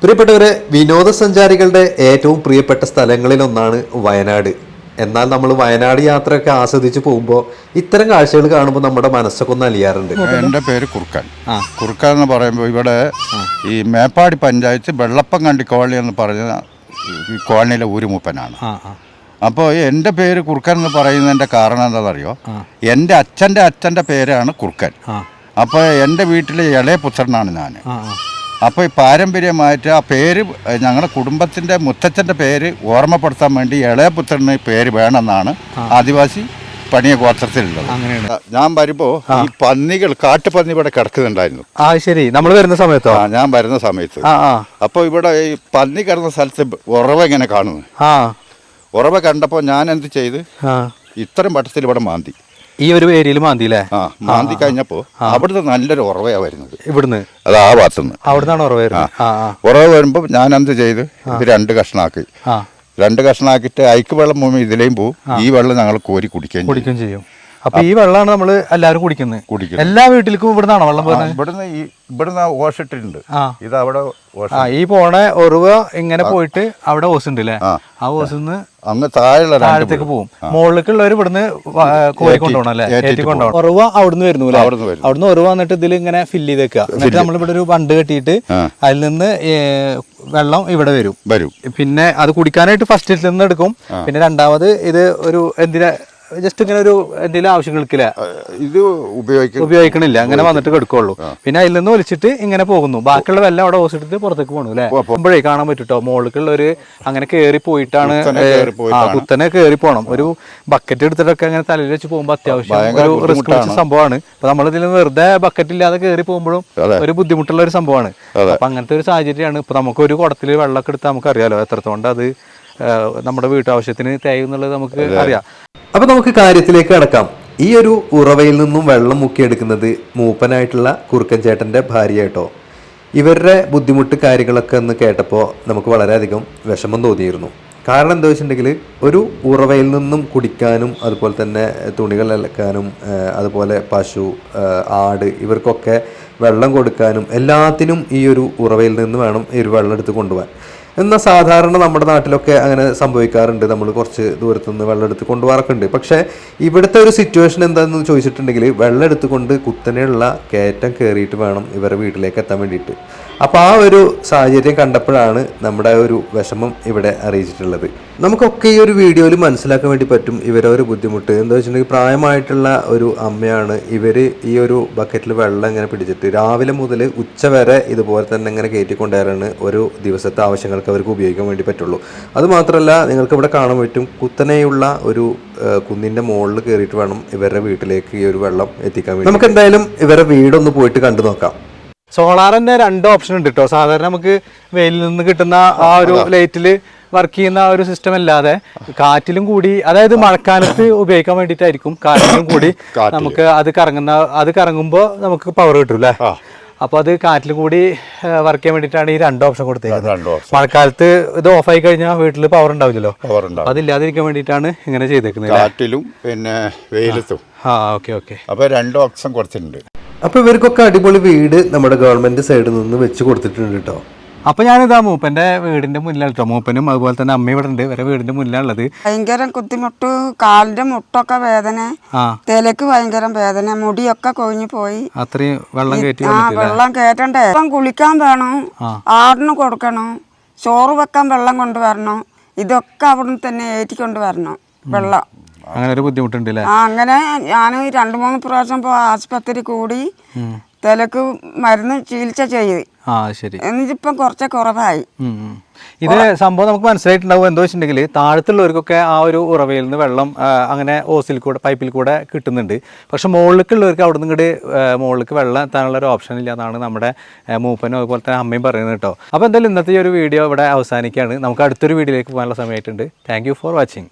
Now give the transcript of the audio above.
പ്രിയപ്പെട്ടവരെ, വിനോദസഞ്ചാരികളുടെ ഏറ്റവും പ്രിയപ്പെട്ട സ്ഥലങ്ങളിലൊന്നാണ് വയനാട്. എന്നാൽ നമ്മൾ വയനാട് യാത്രയൊക്കെ ആസ്വദിച്ച് പോകുമ്പോൾ ഇത്തരം കാഴ്ചകൾ കാണുമ്പോൾ നമ്മുടെ മനസ്സൊക്കെ ഒന്ന് അലിയാറുണ്ട്. എൻ്റെ പേര് കുറുക്കൻ. കുറുക്കൻ എന്ന് പറയുമ്പോൾ ഇവിടെ ഈ മേപ്പാടി പഞ്ചായത്ത് വെള്ളപ്പങ്കണ്ടി കോളനി എന്ന് പറഞ്ഞ ഈ കോളനിയിലെ ഊരുമൂപ്പനാണ്. അപ്പോൾ എൻ്റെ പേര് കുറുക്കൻ എന്ന് പറയുന്നതിൻ്റെ കാരണം എന്താണെന്നറിയോ? എൻ്റെ അച്ഛൻ്റെ പേരാണ് കുറുക്കൻ. അപ്പോൾ എൻ്റെ വീട്ടിലെ ഇളയ പുത്രനാണ് ഞാൻ. അപ്പോൾ ഈ പാരമ്പര്യമായിട്ട് ആ പേര് ഞങ്ങളുടെ കുടുംബത്തിൻ്റെ മുത്തച്ഛൻ്റെ പേര് ഓർമ്മപ്പെടുത്താൻ വേണ്ടി ഇളയപുത്രന് പേര് വേണമെന്നാണ് ആദിവാസി പണിയ ഗോത്രത്തിലുള്ളത്. ഞാൻ വരുമ്പോൾ ഈ പന്നികൾ കാട്ടുപന്നി ഇവിടെ കിടക്കുന്നുണ്ടായിരുന്നു. ശരി, നമ്മൾ വരുന്ന സമയത്തോ? ഞാൻ വരുന്ന സമയത്ത്. അപ്പോൾ ഇവിടെ ഈ പന്നി കിടന്ന സ്ഥലത്ത് ഉറവ ഇങ്ങനെ കാണുന്നു. ഉറവ കണ്ടപ്പോൾ ഞാൻ എന്ത് ചെയ്ത് ഇത്തരം വട്ടത്തിൽ ഇവിടെ മാന്തി. ഈ ഒരു ഏരിയയിൽ മാന്തിയില്ലേ? മാന്തി കഴിഞ്ഞപ്പോൾ അവിടുന്ന് നല്ലൊരു ഉറവയാ വരുന്നത്. ഇവിടുന്ന് അത് ആ ഭാഗത്തുനിന്ന് അവിടുന്നാണ് ഉറവ വരുന്നത്. ഉറവ വരുമ്പോൾ ഞാൻ എന്ത് ചെയ്ത് ഇത് രണ്ട് കഷ്ണാക്കിയിട്ട് അയക്ക് വെള്ളം പോകുമ്പോൾ ഇതിലേയും പോവും. ഈ വെള്ളം ഞങ്ങൾ കോരി കുടിക്കുകയും ചെയ്യും. അപ്പൊ ഈ വെള്ളമാണ് നമ്മൾ എല്ലാവരും കുടിക്കുന്നത്. എല്ലാ വീട്ടിലേക്കും ഇവിടുന്നാണോ വെള്ളം പോകുന്നത്? ഇവിടുന്ന് ഓസിട്ടിട്ടുണ്ട്. ഇത് അവിടെ ഈ പോണ ഉറവ ഇങ്ങനെ പോയിട്ട് അവിടെ ഓസ് ഉണ്ട് അല്ലേ? ആ ഓസിന്ന് അങ്ങ് താഴത്തേക്ക് പോകും. മുകളിലേക്കുള്ളവർ ഇവിടുന്ന് കോരിക്കൊണ്ടുപോകണം അല്ലേ? ഏറ്റിക്കൊണ്ടുപോകണം. ഉറവ അവിടുന്ന് വരുന്നു അല്ലേ? അവിടുന്ന് ഉറവ വന്നിട്ട് ഇതിൽ ഇങ്ങനെ ഫില്ല് ചെയ്തേക്കുക. എന്നിട്ട് നമ്മളിവിടെ ഒരു ബണ്ട് കെട്ടിയിട്ട് അതിൽ നിന്ന് വെള്ളം ഇവിടെ വരും. പിന്നെ അത് കുടിക്കാനായിട്ട് ഫസ്റ്റിൽ നിന്ന് എടുക്കും. പിന്നെ രണ്ടാമത് ഇത് ഒരു എന്തിനാ ജസ്റ്റ് ഇങ്ങനെ ഒരു എന്തെങ്കിലും ആവശ്യങ്ങൾക്കില്ല ഇത് ഉപയോഗിക്കണില്ല, അങ്ങനെ വന്നിട്ട് എടുക്കുള്ളൂ. പിന്നെ അതിൽ നിന്ന് ഒലിച്ചിട്ട് ഇങ്ങനെ പോകുന്നു. ബാക്കിയുള്ള വെള്ളം അവിടെ ഓസിട്ടിട്ട് പുറത്തേക്ക് പോകണു അല്ലേ? പോകുമ്പോഴേ കാണാൻ പറ്റൂട്ടോ, മുകളിലുള്ളവര് അങ്ങനെ കയറി പോയിട്ടാണ് കുത്തനെ കയറി പോകണം. ഒരു ബക്കറ്റ് എടുത്തിട്ടൊക്കെ അങ്ങനെ തലയിൽ വെച്ച് പോകുമ്പോൾ അത്യാവശ്യം ഒരു റിസ്ക് പിടിച്ച സംഭവമാണ്. അപ്പൊ നമ്മളിതിൽ വെറുതെ ബക്കറ്റ് ഇല്ലാതെ കയറി പോകുമ്പോഴും ഒരു ബുദ്ധിമുട്ടുള്ള ഒരു സംഭവമാണ്. അപ്പൊ അങ്ങനത്തെ ഒരു സാഹചര്യമാണ്. ഇപ്പൊ നമുക്ക് ഒരു കുടത്തിൽ വെള്ളമൊക്കെ എടുത്താൽ നമുക്ക് അറിയാലോ എത്രത്തോണ്ട് അത് നമ്മുടെ വീട്ടാവശ്യത്തിന് തേയുന്നുള്ളത് നമുക്ക് അറിയാം. അപ്പൊ നമുക്ക് കാര്യത്തിലേക്ക് കടക്കാം. ഈ ഒരു ഉറവയിൽ നിന്നും വെള്ളം മുക്കിയെടുക്കുന്നത് മൂപ്പനായിട്ടുള്ള കുറുക്കൻ ചേട്ടൻ്റെ ഭാര്യയായിട്ടോ. ഇവരുടെ ബുദ്ധിമുട്ട് കാര്യങ്ങളൊക്കെ ഒന്ന് കേട്ടപ്പോൾ നമുക്ക് വളരെയധികം വിഷമം തോന്നിയിരുന്നു. കാരണം എന്താ വെച്ചിട്ടുണ്ടെങ്കിൽ ഒരു ഉറവയിൽ നിന്നും കുടിക്കാനും അതുപോലെ തന്നെ തുണികൾ അലക്കാനും അതുപോലെ പശു ആട് ഇവർക്കൊക്കെ വെള്ളം കൊടുക്കാനും എല്ലാത്തിനും ഈ ഒരു ഉറവയിൽ നിന്ന് വേണം ഈ ഒരു വെള്ളം എടുത്ത് കൊണ്ടുപോകാൻ. എന്നാൽ സാധാരണ നമ്മുടെ നാട്ടിലൊക്കെ അങ്ങനെ സംഭവിക്കാറുണ്ട്. നമ്മൾ കുറച്ച് ദൂരത്തുനിന്ന് വെള്ളം എടുത്ത് കൊണ്ടുപോകാറൊക്കെ ഉണ്ട്. പക്ഷേ ഇവിടുത്തെ ഒരു സിറ്റുവേഷൻ എന്താണെന്ന് ചോദിച്ചിട്ടുണ്ടെങ്കിൽ വെള്ളം എടുത്തുകൊണ്ട് കുത്തനെയുള്ള കയറ്റം കയറിയിട്ട് വേണം ഇവരുടെ വീട്ടിലേക്ക് എത്താൻ വേണ്ടിയിട്ട്. അപ്പോൾ ആ ഒരു സാഹചര്യം കണ്ടപ്പോഴാണ് നമ്മുടെ ഒരു വിഷമം ഇവിടെ അറിയിച്ചിട്ടുള്ളത്. നമുക്കൊക്കെ ഈ ഒരു വീഡിയോയിൽ മനസ്സിലാക്കാൻ വേണ്ടി പറ്റും ഇവരെ ഒരു ബുദ്ധിമുട്ട്. എന്താ വെച്ചിട്ടുണ്ടെങ്കിൽ പ്രായമായിട്ടുള്ള ഒരു അമ്മയാണ്. ഇവർ ഈ ഒരു ബക്കറ്റിൽ വെള്ളം ഇങ്ങനെ പിടിച്ചിട്ട് രാവിലെ മുതൽ ഉച്ച വരെ ഇതുപോലെ തന്നെ ഇങ്ങനെ കയറ്റിക്കൊണ്ടുവരാണ് ഒരു ദിവസത്തെ ആവശ്യങ്ങൾക്ക് അവർക്ക് ഉപയോഗിക്കാൻ വേണ്ടി പറ്റുള്ളൂ. അതുമാത്രമല്ല, നിങ്ങൾക്ക് ഇവിടെ കാണാൻ പറ്റും കുത്തനെയുള്ള ഒരു കുന്നിൻ്റെ മുകളിൽ കയറിയിട്ട് വേണം ഇവരുടെ വീട്ടിലേക്ക് ഈ ഒരു വെള്ളം എത്തിക്കാൻ വേണ്ടി. നമുക്ക് എന്തായാലും ഇവരുടെ വീടൊന്ന് പോയിട്ട് കണ്ടു നോക്കാം. സോളാർ തന്നെ രണ്ട് ഓപ്ഷൻ ഉണ്ട് കേട്ടോ. സാധാരണ നമുക്ക് വെയിലിൽ നിന്ന് കിട്ടുന്ന ആ ഒരു ലൈറ്റിൽ വർക്ക് ചെയ്യുന്ന ഒരു സിസ്റ്റം അല്ലാതെ കാറ്റിലും കൂടി, അതായത് മഴക്കാലത്ത് ഉപയോഗിക്കാൻ വേണ്ടിയിട്ടായിരിക്കും. കാറ്റിലും കൂടി നമുക്ക് അത് കറങ്ങുമ്പോൾ നമുക്ക് പവർ കിട്ടും അല്ലേ? അപ്പൊ അത് കാറ്റിലും കൂടി വർക്ക് ചെയ്യാൻ വേണ്ടിയിട്ടാണ് ഈ രണ്ട് ഓപ്ഷൻ കൊടുത്തേക്കുന്നത്. മഴക്കാലത്ത് ഇത് ഓഫ് ആയി കഴിഞ്ഞാൽ വീട്ടിൽ പവർ ഉണ്ടാവില്ലല്ലോ. അതില്ലാതിരിക്കാൻ വേണ്ടിയിട്ടാണ് ഇങ്ങനെ ചെയ്തേക്കുന്നത്. കാറ്റിലും പിന്നെ വെയിലത്തും. ഓക്കെ. അപ്പൊ രണ്ട് ഓപ്ഷൻ കൊടുത്തിട്ടുണ്ട്. അപ്പോൾ ഇവർക്കൊക്കെ അടിപൊളി വീട് നമ്മുടെ ഗവൺമെന്റ് സൈഡിൽ നിന്ന് വെച്ച് കൊടുത്തിട്ടുണ്ട് കേട്ടോ. അപ്പൊ ഞാനിതാ മൂപ്പന്റെ വീടിന്റെ മുന്നിലാണ് കേട്ടോ. മൂപ്പനും അതുപോലെ തന്നെ അമ്മ ഇവിടെ ഉണ്ട്. വരെ വീടിന്റെ മുന്നിലാണുള്ളത്. ഭയങ്കര ബുദ്ധിമുട്ട്, കാലിന്റെ മുട്ടൊക്കെ വേദന, തലക്ക് ഭയങ്കര വേദന, മുടിയൊക്കെ കൊഴിഞ്ഞു പോയി. അത്രയും വെള്ളം കയറ്റി വെള്ളം കയറ്റണ്ടേ? കുളിക്കാൻ വേണം, ആടിന് കൊടുക്കണം, ചോറ് വെക്കാൻ വെള്ളം കൊണ്ടുവരണം. ഇതൊക്കെ അവിടുന്ന് തന്നെ ഏറ്റിക്കൊണ്ടുവരണം വെള്ളം. അങ്ങനെ ഒരു ബുദ്ധിമുട്ടുണ്ട്. അങ്ങനെ ഞാൻ 2-3 പ്രാവശ്യം ആശുപത്രി കൂടി തലക്ക് മരുന്ന് ചികിത്സ ചെയ്ത്. എന്നിട്ടിപ്പം കുറച്ച് കുറവായി. ഇത് സംഭവം നമുക്ക് മനസ്സിലായിട്ടുണ്ടാവും. എന്താ വെച്ചിട്ടുണ്ടെങ്കിൽ താഴത്തുള്ളവർക്കൊക്കെ ആ ഒരു ഉറവയിൽ നിന്ന് വെള്ളം അങ്ങനെ ഓസിൽ കൂടെ പൈപ്പിൽ കൂടെ കിട്ടുന്നുണ്ട്. പക്ഷെ മുകളിലേക്കുള്ളവർക്ക് അവിടെ നിന്ന് ഇങ്ങോട്ട് മുകളിലേക്ക് വെള്ളം എത്താനുള്ള ഒരു ഓപ്ഷൻ ഇല്ല എന്നാണ് നമ്മുടെ മൂപ്പനും അതുപോലെ തന്നെ അമ്മയും പറയുന്നത് കേട്ടോ. അപ്പോൾ എന്തായാലും ഇന്നത്തെ ഈ ഒരു വീഡിയോ ഇവിടെ അവസാനിക്കുകയാണ്. നമുക്ക് അടുത്തൊരു വീഡിയോയിലേക്ക് പോകാനുള്ള സമയമായിട്ടുണ്ട്. Thank you for watching.